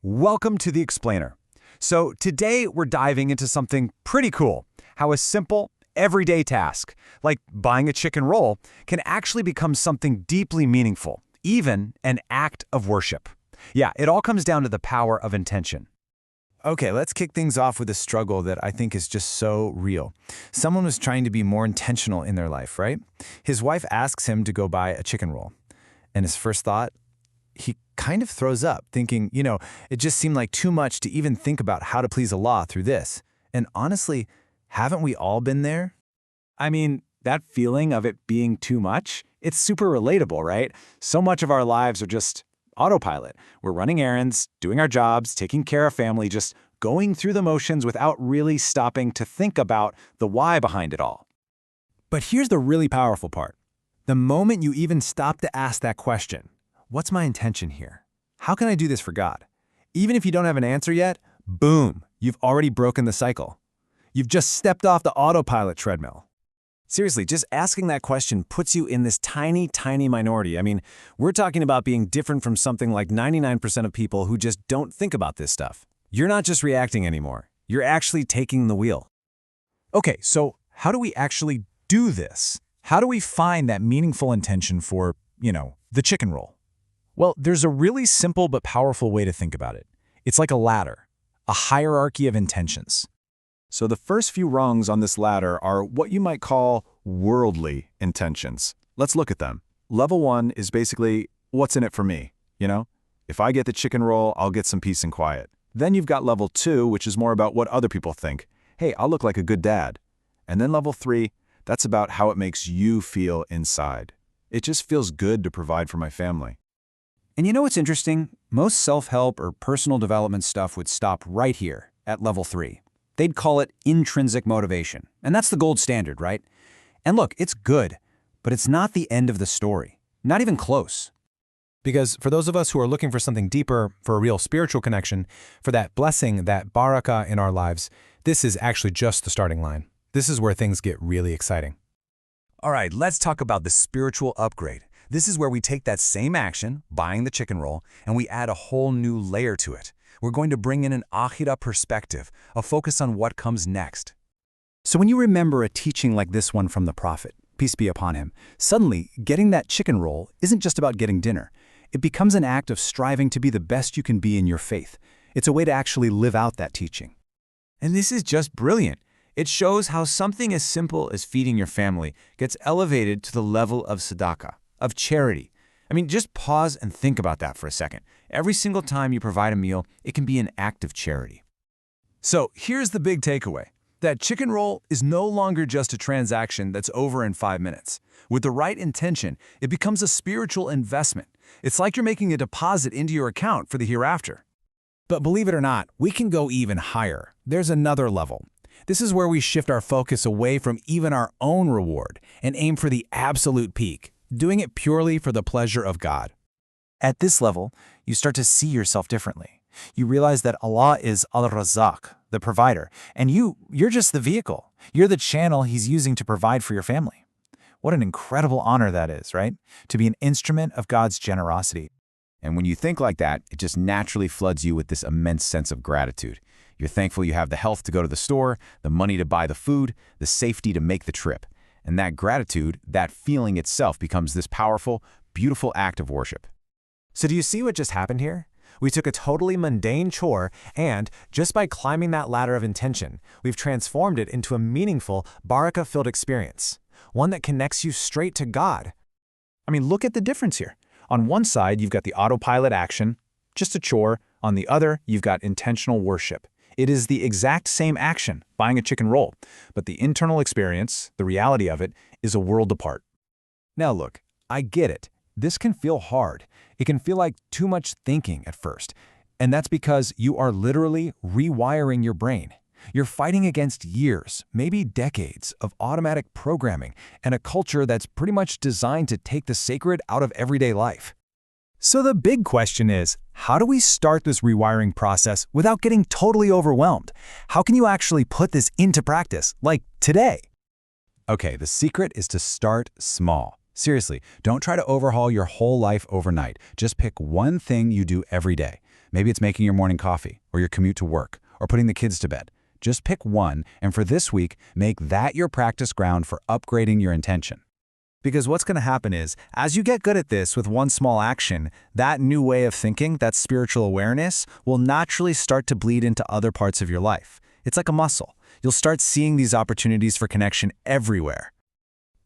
Welcome to The Explainer. So today we're diving into something pretty cool, how a simple, everyday task, like buying a chicken roll, can actually become something deeply meaningful, even an act of worship. Yeah, it all comes down to the power of intention. Okay, let's kick things off with a struggle that I think is just so real. Someone was trying to be more intentional in their life, right? His wife asks him to go buy a chicken roll. And his first thought, he kind of throws up, thinking, it just seemed like too much to even think about how to please Allah through this. And honestly, haven't we all been there? I mean, that feeling of it being too much, it's super relatable, right? So much of our lives are just autopilot. We're running errands, doing our jobs, taking care of family, just going through the motions without really stopping to think about the why behind it all. But here's the really powerful part. The moment you even stop to ask that question, what's my intention here? How can I do this for God? Even if you don't have an answer yet, boom, you've already broken the cycle. You've just stepped off the autopilot treadmill. Seriously, just asking that question puts you in this tiny, tiny minority. I mean, we're talking about being different from something like 99% of people who just don't think about this stuff. You're not just reacting anymore. You're actually taking the wheel. Okay, so how do we actually do this? How do we find that meaningful intention for, the chicken roll? Well, there's a really simple but powerful way to think about it. It's like a ladder, a hierarchy of intentions. So the first few rungs on this ladder are what you might call worldly intentions. Let's look at them. Level 1 is basically, what's in it for me? If I get the chicken roll, I'll get some peace and quiet. Then you've got level 2, which is more about what other people think. Hey, I'll look like a good dad. And then level 3, that's about how it makes you feel inside. It just feels good to provide for my family. And you know what's interesting? Most self-help or personal development stuff would stop right here at level 3. They'd call it intrinsic motivation. And that's the gold standard, right? And look, it's good, but it's not the end of the story. Not even close. Because for those of us who are looking for something deeper, for a real spiritual connection, for that blessing, that barakah in our lives, this is actually just the starting line. This is where things get really exciting. All right, let's talk about the spiritual upgrade. This is where we take that same action, buying the chicken roll, and we add a whole new layer to it. We're going to bring in an akhirah perspective, a focus on what comes next. So when you remember a teaching like this one from the Prophet, peace be upon him, suddenly getting that chicken roll isn't just about getting dinner. It becomes an act of striving to be the best you can be in your faith. It's a way to actually live out that teaching. And this is just brilliant. It shows how something as simple as feeding your family gets elevated to the level of sadaqah, of charity. I mean, just pause and think about that for a second. Every single time you provide a meal, it can be an act of charity. So here's the big takeaway. That chicken roll is no longer just a transaction that's over in 5 minutes. With the right intention, it becomes a spiritual investment. It's like you're making a deposit into your account for the hereafter. But believe it or not, we can go even higher. There's another level. This is where we shift our focus away from even our own reward and aim for the absolute peak, doing it purely for the pleasure of God. At this level, you start to see yourself differently. You realize that Allah is Al-Razzaq, the provider, and you're just the vehicle. You're the channel He's using to provide for your family. What an incredible honor that is, right? To be an instrument of God's generosity. And when you think like that, it just naturally floods you with this immense sense of gratitude. You're thankful you have the health to go to the store, the money to buy the food, the safety to make the trip. And that gratitude, that feeling itself becomes this powerful, beautiful act of worship. So do you see what just happened here? We took a totally mundane chore and, just by climbing that ladder of intention, we've transformed it into a meaningful, barakah-filled experience. One that connects you straight to God. I mean, look at the difference here. On one side, you've got the autopilot action, just a chore. On the other, you've got intentional worship. It is the exact same action, buying a chicken roll, but the internal experience, the reality of it, is a world apart. Now look, I get it. This can feel hard. It can feel like too much thinking at first. And that's because you are literally rewiring your brain. You're fighting against years, maybe decades, of automatic programming and a culture that's pretty much designed to take the sacred out of everyday life. So the big question is, how do we start this rewiring process without getting totally overwhelmed? How can you actually put this into practice, like today? Okay, the secret is to start small. Seriously, don't try to overhaul your whole life overnight. Just pick one thing you do every day. Maybe it's making your morning coffee, or your commute to work, or putting the kids to bed. Just pick one, and for this week, make that your practice ground for upgrading your intention. Because what's going to happen is, as you get good at this with one small action, that new way of thinking, that spiritual awareness, will naturally start to bleed into other parts of your life. It's like a muscle. You'll start seeing these opportunities for connection everywhere.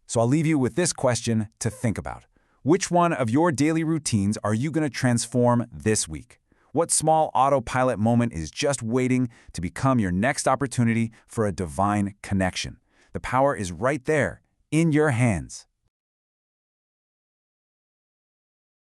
So I'll leave you with this question to think about. Which one of your daily routines are you going to transform this week? What small autopilot moment is just waiting to become your next opportunity for a divine connection? The power is right there, in your hands.